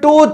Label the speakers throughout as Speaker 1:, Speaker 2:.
Speaker 1: 2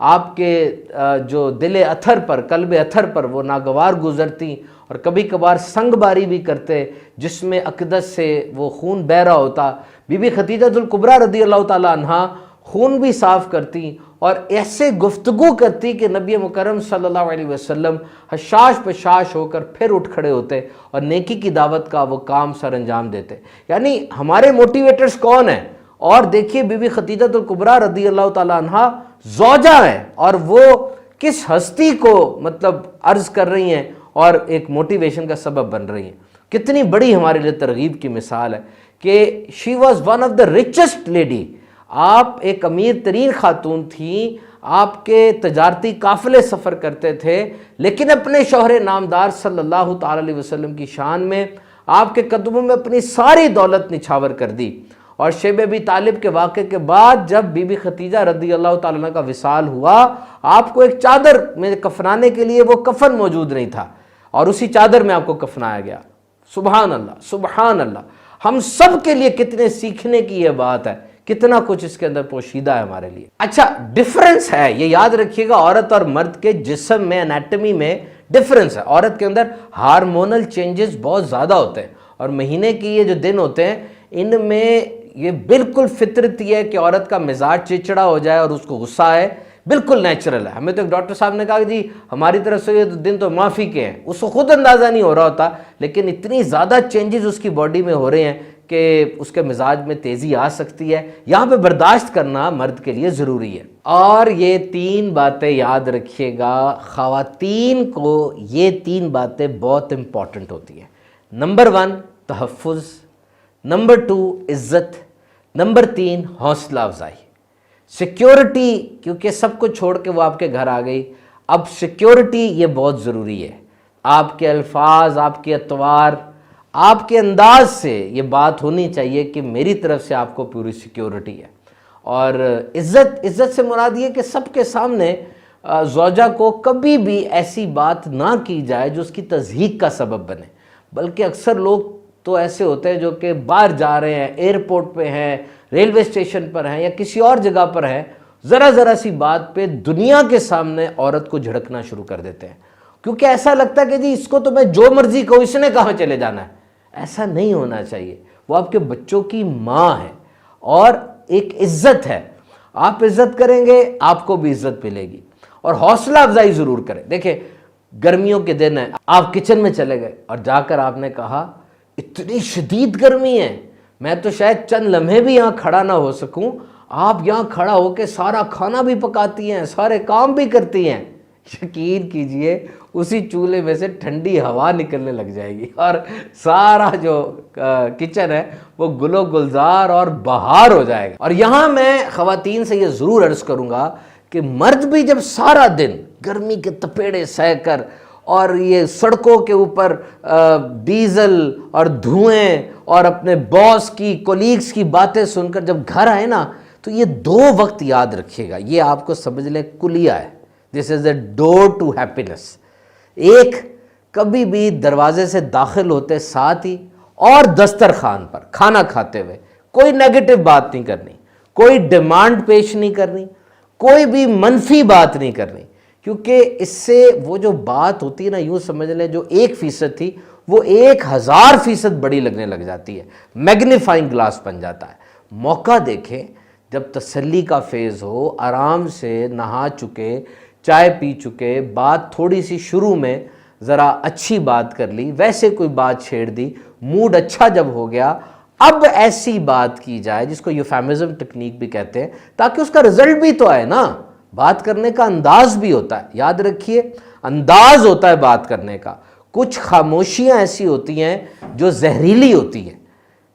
Speaker 1: آپ کے جو دل اتھر پر، قلب اتھر پر وہ ناگوار گزرتی اور کبھی کبھار سنگ باری بھی کرتے جس میں اقدس سے وہ خون بہہ رہا ہوتا۔ بی بی خدیجہ الکبریٰ رضی اللہ تعالی عنہا خون بھی صاف کرتی اور ایسے گفتگو کرتی کہ نبی مکرم صلی اللہ علیہ وسلم حشاش پشاش ہو کر پھر اٹھ کھڑے ہوتے اور نیکی کی دعوت کا وہ کام سر انجام دیتے۔ یعنی ہمارے موٹیویٹرز کون ہیں؟ اور دیکھیے بی بی خدیجہ الکبریٰ رضی اللہ تعالی عنہا زوجہ ہیں اور وہ کس ہستی کو مطلب عرض کر رہی ہیں اور ایک موٹیویشن کا سبب بن رہی ہیں۔ کتنی بڑی ہمارے لیے ترغیب کی مثال ہے کہ she was one of the richest lady, آپ ایک امیر ترین خاتون تھیں، آپ کے تجارتی قافلے سفر کرتے تھے، لیکن اپنے شوہر نامدار صلی اللہ تعالی علیہ وسلم کی شان میں آپ کے قدموں میں اپنی ساری دولت نچھاور کر دی۔ اور شیب ابی طالب کے واقعے کے بعد جب بی بی خدیجہ رضی اللہ تعالیٰ عنہ کا وصال ہوا، آپ کو ایک چادر میں کفنانے کے لیے وہ کفن موجود نہیں تھا اور اسی چادر میں آپ کو کفنایا گیا۔ سبحان اللہ، سبحان اللہ۔ ہم سب کے لیے کتنے سیکھنے کی یہ بات ہے، کتنا کچھ اس کے اندر پوشیدہ ہے ہمارے لیے۔ اچھا، ڈیفرنس ہے، یہ یاد رکھیے گا، عورت اور مرد کے جسم میں، انیٹمی میں ڈیفرنس ہے۔ عورت کے اندر ہارمونل چینجز بہت زیادہ ہوتے ہیں اور مہینے کی یہ جو دن ہوتے ہیں ان میں یہ بالکل فطرتی ہے کہ عورت کا مزاج چڑچڑا ہو جائے اور اس کو غصہ آئے، بالکل نیچرل ہے۔ ہمیں تو ایک ڈاکٹر صاحب نے کہا کہ جی ہماری طرف سے یہ دن تو معافی کے ہیں، اس کو خود اندازہ نہیں ہو رہا ہوتا، لیکن اتنی زیادہ چینجز اس کی باڈی میں ہو رہے ہیں کہ اس کے مزاج میں تیزی آ سکتی ہے۔ یہاں پہ برداشت کرنا مرد کے لیے ضروری ہے۔ اور یہ تین باتیں یاد رکھیے گا، خواتین کو یہ تین باتیں بہت امپورٹنٹ ہوتی ہیں۔ نمبر 1 تحفظ، نمبر 2 عزت، نمبر 3 حوصلہ افزائی، سیکیورٹی، کیونکہ سب کو چھوڑ کے وہ آپ کے گھر آ گئی، اب سیکیورٹی یہ بہت ضروری ہے۔ آپ کے الفاظ، آپ کے اطوار، آپ کے انداز سے یہ بات ہونی چاہیے کہ میری طرف سے آپ کو پوری سیکیورٹی ہے۔ اور عزت سے مراد یہ کہ سب کے سامنے زوجہ کو کبھی بھی ایسی بات نہ کی جائے جو اس کی تضحیک کا سبب بنے، بلکہ اکثر لوگ تو ایسے ہوتے ہیں جو کہ باہر جا رہے ہیں، ایئرپورٹ پہ ہیں، ریلوے اسٹیشن پر ہیں یا کسی اور جگہ پر ہیں، ذرا سی بات پہ دنیا کے سامنے عورت کو جھڑکنا شروع کر دیتے ہیں، کیونکہ ایسا لگتا ہے کہ جی اس کو تو میں جو مرضی کہوں، اس نے کہاں چلے جانا ہے۔ ایسا نہیں ہونا چاہیے، وہ آپ کے بچوں کی ماں ہے اور ایک عزت ہے، آپ عزت کریں گے آپ کو بھی عزت ملے گی۔ اور حوصلہ افزائی ضرور کریں۔ دیکھیں گرمیوں کے دن ہیں، آپ کچن میں چلے گئے اور جا کر آپ نے کہا اتنی شدید گرمی ہے، میں تو شاید چند لمحے بھی یہاں کھڑا نہ ہو سکوں، آپ یہاں کھڑا ہو کے سارا کھانا بھی پکاتی ہیں، سارے کام بھی کرتی ہیں، یقین کیجئے اسی چولہے میں سے ٹھنڈی ہوا نکلنے لگ جائے گی اور سارا جو کچن ہے وہ گل و گلزار اور بہار ہو جائے گا۔ اور یہاں میں خواتین سے یہ ضرور عرض کروں گا کہ مرد بھی جب سارا دن گرمی کے تپیڑے سہ کر اور یہ سڑکوں کے اوپر ڈیزل اور دھوئیں اور اپنے باس کی، کولیگز کی باتیں سن کر جب گھر آئے نا، تو یہ 2 وقت یاد رکھیے گا، یہ آپ کو سمجھ لیں کلیہ ہے، this is a door to happiness. ایک، کبھی بھی دروازے سے داخل ہوتے ساتھ ہی اور دسترخوان پر کھانا کھاتے ہوئے کوئی نیگیٹو بات نہیں کرنی، کوئی ڈیمانڈ پیش نہیں کرنی، کوئی بھی منفی بات نہیں کرنی، کیونکہ اس سے وہ جو بات ہوتی ہے نا، یوں سمجھ لیں جو 1% تھی وہ 1000% بڑی لگنے لگ جاتی ہے، میگنیفائنگ گلاس بن جاتا ہے۔ موقع دیکھیں جب تسلی کا فیز ہو، آرام سے نہا چکے، چائے پی چکے، بات تھوڑی سی شروع میں ذرا اچھی بات کر لی، ویسے کوئی بات چھیڑ دی، موڈ اچھا جب ہو گیا، اب ایسی بات کی جائے جس کو یوفیمزم ٹیکنیک بھی کہتے ہیں، تاکہ اس کا رزلٹ بھی تو آئے نا۔ بات کرنے کا انداز بھی ہوتا ہے، یاد رکھیے انداز ہوتا ہے بات کرنے کا۔ کچھ خاموشیاں ایسی ہوتی ہیں جو زہریلی ہوتی ہیں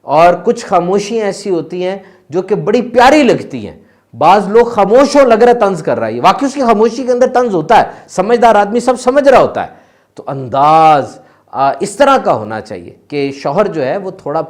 Speaker 1: اور کچھ خاموشیاں ایسی ہوتی ہیں جو کہ بڑی پیاری لگتی ہیں۔ بعض لوگ خاموش ہو لگ رہا ہے طنز کر رہا ہے، واقعی اس کی خاموشی کے اندر طنز ہوتا ہے، سمجھدار آدمی سب سمجھ رہا ہوتا ہے۔ تو انداز اس طرح کا ہونا چاہیے کہ شوہر جو ہے وہ تھوڑا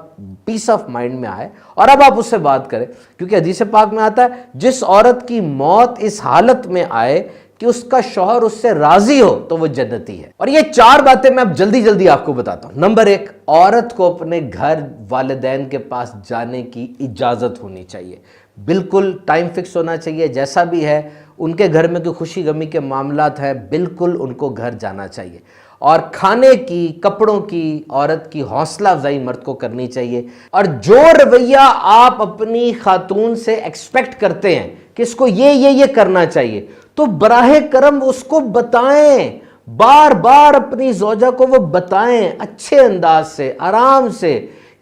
Speaker 1: پیس آف مائنڈ میں آئے اور اب آپ اس سے بات کریں، کیونکہ حدیث پاک میں آتا ہے جس عورت کی موت اس حالت میں آئے کہ اس کا شوہر اس سے راضی ہو تو وہ جنتی ہے. اور یہ 4 باتیں میں اب جلدی جلدی آپ کو بتاتا ہوں. نمبر 1، عورت کو اپنے گھر والدین کے پاس جانے کی اجازت ہونی چاہیے. بالکل ٹائم فکس ہونا چاہیے. جیسا بھی ہے ان کے گھر میں کوئی خوشی غمی کے معاملات ہیں، بالکل ان کو گھر جانا چاہیے. اور کھانے کی، کپڑوں کی عورت کی حوصلہ افزائی مرد کو کرنی چاہیے. اور جو رویہ آپ اپنی خاتون سے ایکسپیکٹ کرتے ہیں کہ اس کو یہ کرنا چاہیے، تو براہ کرم اس کو بتائیں. بار بار اپنی زوجہ کو وہ بتائیں، اچھے انداز سے، آرام سے،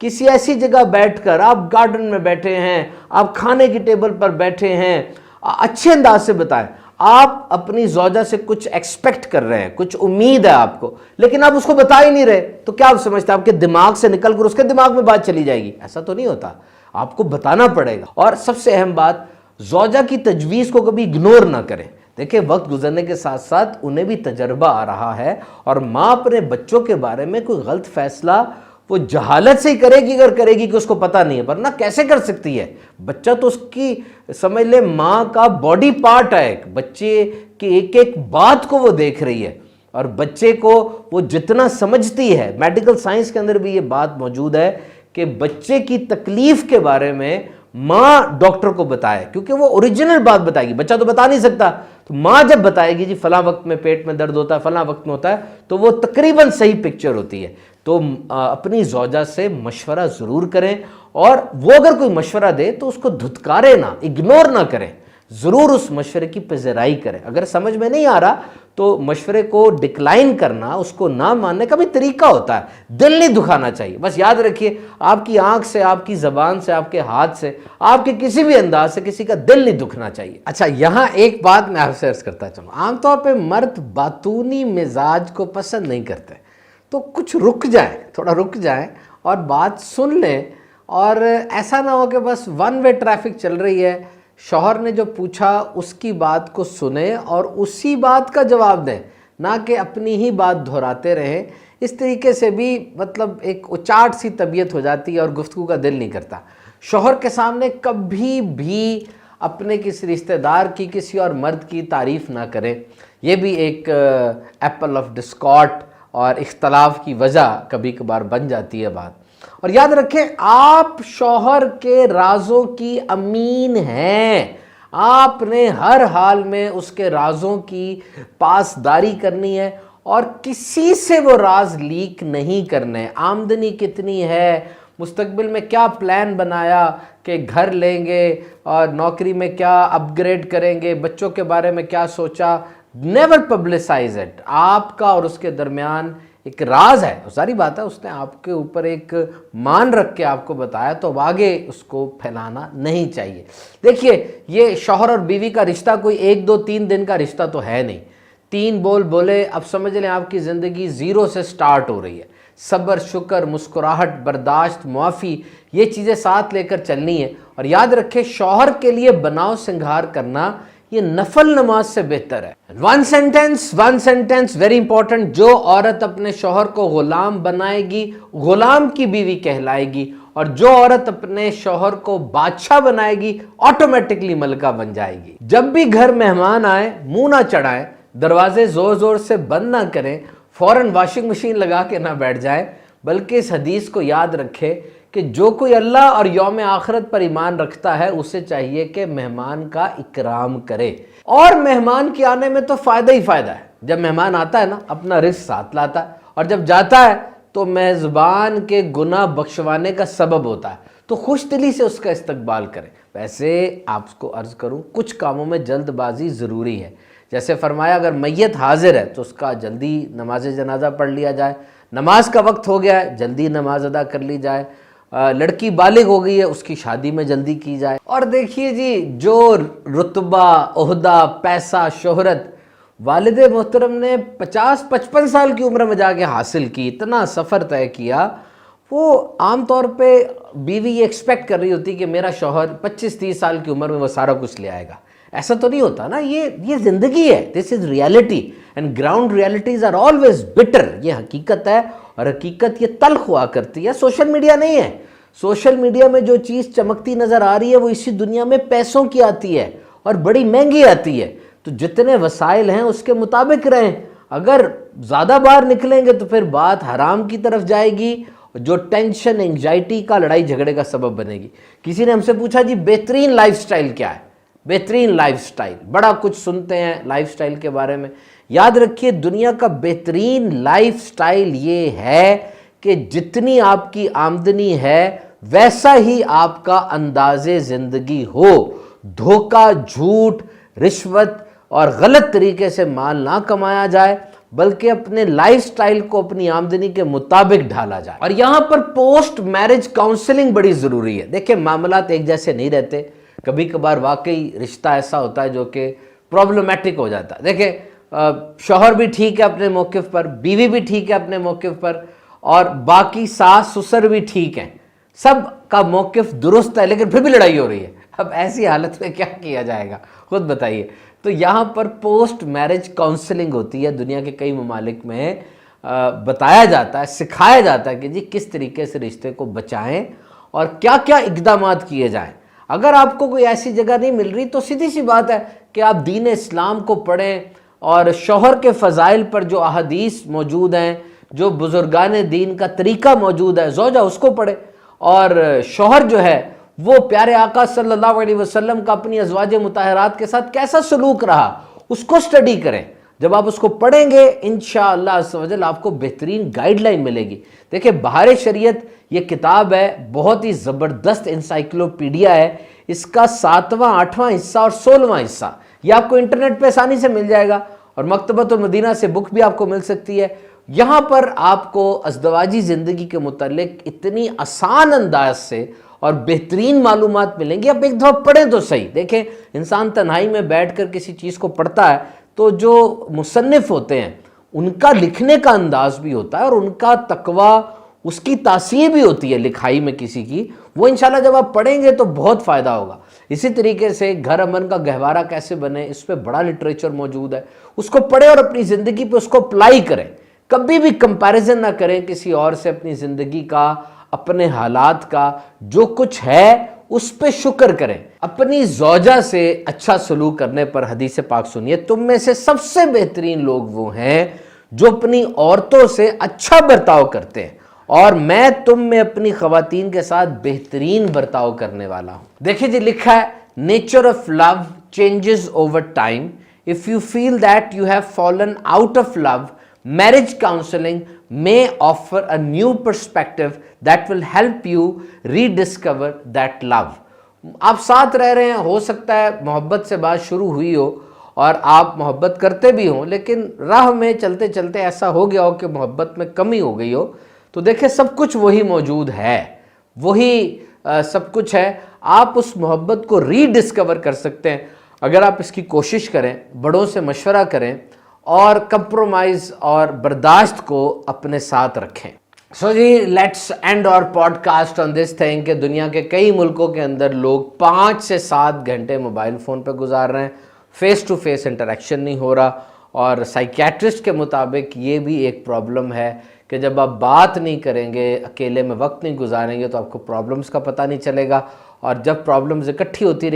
Speaker 1: کسی ایسی جگہ بیٹھ کر. آپ گارڈن میں بیٹھے ہیں، آپ کھانے کی ٹیبل پر بیٹھے ہیں، اچھے انداز سے بتائیں. آپ اپنی زوجہ سے کچھ ایکسپیکٹ کر رہے ہیں، کچھ امید ہے آپ کو، لیکن آپ اس کو بتا ہی نہیں رہے، تو کیا آپ سمجھتے ہیں آپ کے دماغ سے نکل کر اس کے دماغ میں بات چلی جائے گی؟ ایسا تو نہیں ہوتا. آپ کو بتانا پڑے گا. اور سب سے اہم بات، زوجہ کی تجویز کو کبھی اگنور نہ کریں. دیکھیں وقت گزرنے کے ساتھ ساتھ انہیں بھی تجربہ آ رہا ہے، اور ماں اپنے بچوں کے بارے میں کوئی غلط فیصلہ وہ جہالت سے ہی کرے گی، اگر کرے گی کہ اس کو پتہ نہیں ہے، ورنہ کیسے کر سکتی ہے؟ بچہ تو اس کی سمجھ لے ماں کا باڈی پارٹ ہے. بچے کی ایک ایک بات کو وہ دیکھ رہی ہے، اور بچے کو وہ جتنا سمجھتی ہے، میڈیکل سائنس کے اندر بھی یہ بات موجود ہے کہ بچے کی تکلیف کے بارے میں ماں ڈاکٹر کو بتائے، کیونکہ وہ اوریجنل بات بتائے گی. بچہ تو بتا نہیں سکتا، تو ماں جب بتائے گی جی فلاں وقت میں پیٹ میں درد ہوتا ہے، فلاں وقت میں ہوتا ہے، تو وہ تقریباً صحیح پکچر ہوتی ہے. تو اپنی زوجہ سے مشورہ ضرور کریں، اور وہ اگر کوئی مشورہ دے تو اس کو دھتکارے نہ، اگنور نہ کریں. ضرور اس مشورے کی پذیرائی کریں. اگر سمجھ میں نہیں آ رہا تو مشورے کو ڈکلائن کرنا، اس کو نہ ماننے کا بھی طریقہ ہوتا ہے. دل نہیں دکھانا چاہیے. بس یاد رکھیے، آپ کی آنکھ سے، آپ کی زبان سے، آپ کے ہاتھ سے، آپ کے کسی بھی انداز سے کسی کا دل نہیں دکھنا چاہیے. اچھا، یہاں ایک بات میں آپ سے عرض کرتا چلوں. عام طور پہ مرد باتونی مزاج کو پسند نہیں کرتے، تو کچھ رک جائیں، تھوڑا رک جائیں اور بات سن لیں. اور ایسا نہ ہو کہ بس ون وے ٹریفک چل رہی ہے، شوہر نے جو پوچھا اس کی بات کو سنیں اور اسی بات کا جواب دیں، نہ کہ اپنی ہی بات دہراتے رہیں. اس طریقے سے بھی مطلب ایک اچاٹ سی طبیعت ہو جاتی ہے اور گفتگو کا دل نہیں کرتا. شوہر کے سامنے کبھی بھی اپنے کسی رشتہ دار کی، کسی اور مرد کی تعریف نہ کریں. یہ بھی ایک ایپل آف ڈسکارڈ اور اختلاف کی وجہ کبھی کبھار بن جاتی ہے بات. اور یاد رکھیں، آپ شوہر کے رازوں کی امین ہیں. آپ نے ہر حال میں اس کے رازوں کی پاسداری کرنی ہے، اور کسی سے وہ راز لیک نہیں کرنے. آمدنی کتنی ہے، مستقبل میں کیا پلان بنایا کہ گھر لیں گے اور نوکری میں کیا اپ گریڈ کریں گے، بچوں کے بارے میں کیا سوچا، نیور پبلسائز اٹ. آپ کا اور اس کے درمیان ایک راز ہے. ساری بات ہے، اس نے آپ کے اوپر ایک مان رکھ کے آپ کو بتایا، تو اب آگے اس کو پھیلانا نہیں چاہیے. دیکھیے، یہ شوہر اور بیوی کا رشتہ کوئی 1 2 3 دن کا رشتہ تو ہے نہیں. 3 بول بولے، اب سمجھ لیں آپ کی زندگی زیرو سے سٹارٹ ہو رہی ہے. صبر، شکر، مسکراہٹ، برداشت، معافی، یہ چیزیں ساتھ لے کر چلنی ہے. اور یاد رکھیں، شوہر کے لیے بناؤ سنگھار کرنا یہ نفل نماز سے بہتر ہے. One sentence very important. جو عورت اپنے شوہر کو غلام بنائے گی، غلام کی بیوی کہلائے گی. اور جو عورت اپنے شوہر کو بادشاہ بنائے گی، آٹومیٹکلی ملکہ بن جائے گی. جب بھی گھر مہمان آئے، منہ نہ چڑھائیں، دروازے زور زور سے بند نہ کریں، فوراً واشنگ مشین لگا کے نہ بیٹھ جائیں، بلکہ اس حدیث کو یاد رکھے کہ جو کوئی اللہ اور یوم آخرت پر ایمان رکھتا ہے، اسے چاہیے کہ مہمان کا اکرام کرے. اور مہمان کے آنے میں تو فائدہ ہی فائدہ ہے. جب مہمان آتا ہے نا، اپنا رزق ساتھ لاتا ہے، اور جب جاتا ہے تو میزبان کے گناہ بخشوانے کا سبب ہوتا ہے. تو خوش دلی سے اس کا استقبال کریں. ویسے آپ کو عرض کروں، کچھ کاموں میں جلد بازی ضروری ہے. جیسے فرمایا، اگر میت حاضر ہے تو اس کا جلدی نماز جنازہ پڑھ لیا جائے. نماز کا وقت ہو گیا ہے، جلدی نماز ادا کر لی جائے. لڑکی بالغ ہو گئی ہے، اس کی شادی میں جلدی کی جائے. اور دیکھیے جی، جو رتبہ، عہدہ، پیسہ، شہرت والد محترم نے 50-55 سال کی عمر میں جا کے حاصل کی، اتنا سفر طے کیا، وہ عام طور پہ بیوی یہ ایکسپیکٹ کر رہی ہوتی کہ میرا شوہر 25-30 سال کی عمر میں وہ سارا کچھ لے آئے گا. ایسا تو نہیں ہوتا نا. یہ زندگی ہے. This is reality, and ground realities are always bitter. یہ حقیقت ہے، اور حقیقت یہ تلخ ہوا کرتی ہے. سوشل میڈیا نہیں ہے. سوشل میڈیا میں جو چیز چمکتی نظر آ رہی ہے وہ اسی دنیا میں پیسوں کی آتی ہے، اور بڑی مہنگی آتی ہے. تو تو جتنے وسائل ہیں اس کے مطابق رہیں. اگر زیادہ باہر نکلیں گے تو پھر بات حرام کی طرف جائے گی, جو ٹینشن انگزائٹی کا لڑائی جھگڑے کا سبب بنے گی. کسی نے ہم سے پوچھا جی بہترین لائف سٹائل کیا ہے؟ بہترین لائف سٹائل, بڑا کچھ سنتے ہیں لائف سٹائل کے بارے میں. یاد رکھیے دنیا کا بہترین لائف سٹائل یہ ہے کہ جتنی آپ کی آمدنی ہے ویسا ہی آپ کا انداز زندگی ہو. دھوکہ, جھوٹ, رشوت اور غلط طریقے سے مال نہ کمایا جائے, بلکہ اپنے لائف سٹائل کو اپنی آمدنی کے مطابق ڈھالا جائے. اور یہاں پر پوسٹ میرج کاؤنسلنگ بڑی ضروری ہے. دیکھیں معاملات ایک جیسے نہیں رہتے, کبھی کبھار واقعی رشتہ ایسا ہوتا ہے جو کہ پرابلمٹک ہو جاتا ہے. دیکھیں شوہر بھی ٹھیک ہے اپنے موقف پر, بیوی بھی ٹھیک ہے اپنے موقف پر, اور باقی ساس سسر بھی ٹھیک ہیں, سب کا موقف درست ہے, لیکن پھر بھی لڑائی ہو رہی ہے. اب ایسی حالت میں کیا کیا جائے گا خود بتائیے. تو یہاں پر پوسٹ میرج کاؤنسلنگ ہوتی ہے. دنیا کے کئی ممالک میں بتایا جاتا ہے, سکھایا جاتا ہے کہ جی کس طریقے سے رشتے کو بچائیں اور کیا کیا اقدامات کیے جائیں. اگر آپ کو کوئی ایسی جگہ نہیں مل رہی تو سیدھی سی بات ہے کہ آپ دین اسلام کو پڑھیں, اور شوہر کے فضائل پر جو احادیث موجود ہیں, جو بزرگان دین کا طریقہ موجود ہے, زوجہ اس کو پڑھے, اور شوہر جو ہے وہ پیارے آقا صلی اللہ علیہ وسلم کا اپنی ازواج مطہرات کے ساتھ کیسا سلوک رہا اس کو سٹڈی کریں. جب آپ اس کو پڑھیں گے انشاءاللہ عز و جل آپ کو بہترین گائیڈ لائن ملے گی. دیکھیں بہار شریعت یہ کتاب ہے, بہت ہی زبردست انسائکلوپیڈیا ہے. اس کا 7واں 8واں حصہ اور 16واں حصہ یہ آپ کو انٹرنیٹ پہ آسانی سے مل جائے گا, اور مکتبۃ المدینہ سے بک بھی آپ کو مل سکتی ہے. یہاں پر آپ کو ازدواجی زندگی کے متعلق اتنی آسان انداز سے اور بہترین معلومات ملیں گی. آپ ایک دفعہ پڑھیں تو صحیح. دیکھیں انسان تنہائی میں بیٹھ کر کسی چیز کو پڑھتا ہے تو جو مصنف ہوتے ہیں ان کا لکھنے کا انداز بھی ہوتا ہے, اور ان کا تقویٰ, اس کی تاثیر بھی ہوتی ہے لکھائی میں کسی کی, وہ انشاءاللہ جب آپ پڑھیں گے تو بہت فائدہ ہوگا. اسی طریقے سے گھر امن کا گہوارہ کیسے بنے, اس پہ بڑا لٹریچر موجود ہے, اس کو پڑھیں اور اپنی زندگی پہ اس کو اپلائی کریں. کبھی بھی کمپیریزن نہ کریں کسی اور سے اپنی زندگی کا, اپنے حالات کا. جو کچھ ہے اس پہ شکر کریں. اپنی زوجہ سے اچھا سلوک کرنے پر حدیث پاک سنیے, تم میں سے سب سے بہترین لوگ وہ ہیں جو اپنی عورتوں سے اچھا برتاؤ کرتے ہیں, اور میں تم میں اپنی خواتین کے ساتھ بہترین برتاؤ کرنے والا ہوں. دیکھیں جی لکھا ہے, nature of love changes over time. If you feel that you have fallen out of love, marriage counseling may offer a new perspective that will help you rediscover that love. آپ ساتھ رہ رہے ہیں, ہو سکتا ہے محبت سے بات شروع ہوئی ہو اور آپ محبت کرتے بھی ہوں, لیکن راہ میں چلتے چلتے ایسا ہو گیا ہو کہ محبت میں کمی ہو گئی ہو. تو دیکھیں سب کچھ وہی موجود ہے, وہی سب کچھ ہے. آپ اس محبت کو ری ڈسکور کر سکتے ہیں اگر آپ اس کی کوشش کریں, بڑوں سے مشورہ کریں, اور کمپرومائز اور برداشت کو اپنے ساتھ رکھیں. سو جی let's end our podcast on this thing کہ دنیا کے کئی ملکوں کے اندر لوگ 5 سے 7 گھنٹے موبائل فون پہ گزار رہے ہیں, فیس ٹو فیس انٹریکشن نہیں ہو رہا. اور سائیکیٹرسٹ کے مطابق یہ بھی ایک پرابلم ہے کہ جب آپ بات نہیں کریں گے, اکیلے میں وقت نہیں گزاریں گے تو آپ کو پرابلمس کا پتہ نہیں چلے گا, اور جب پرابلمز اکٹھی ہوتی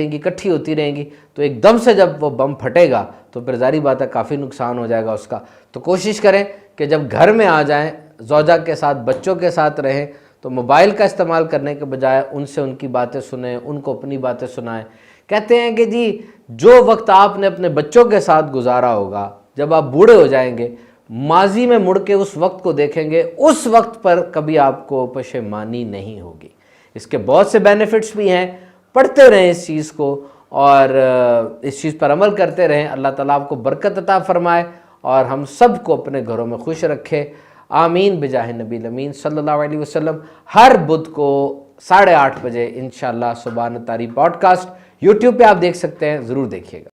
Speaker 1: رہیں گی تو ایک دم سے جب وہ بم پھٹے گا تو پھر ظاہری بات ہے کافی نقصان ہو جائے گا اس کا. تو کوشش کریں کہ جب گھر میں آ جائیں, زوجہ کے ساتھ, بچوں کے ساتھ رہیں, تو موبائل کا استعمال کرنے کے بجائے ان سے ان کی باتیں سنیں, ان کو اپنی باتیں سنائیں. کہتے ہیں کہ جی جو وقت آپ نے اپنے بچوں کے ساتھ گزارا ہوگا, جب آپ بوڑھے ہو جائیں گے, ماضی میں مڑ کے اس وقت کو دیکھیں گے, اس وقت پر کبھی آپ کو پشیمانی نہیں ہوگی. اس کے بہت سے بینیفٹس بھی ہیں, پڑھتے رہیں اس چیز کو اور اس چیز پر عمل کرتے رہیں. اللہ تعالیٰ آپ کو برکت عطا فرمائے اور ہم سب کو اپنے گھروں میں خوش رکھے. آمین بجاہ نبی الامین صلی اللہ علیہ وسلم. ہر بدھ کو 8:30 بجے انشاءاللہ سبحان تاری پوڈ کاسٹ یوٹیوب پہ آپ دیکھ سکتے ہیں, ضرور دیکھیے گا.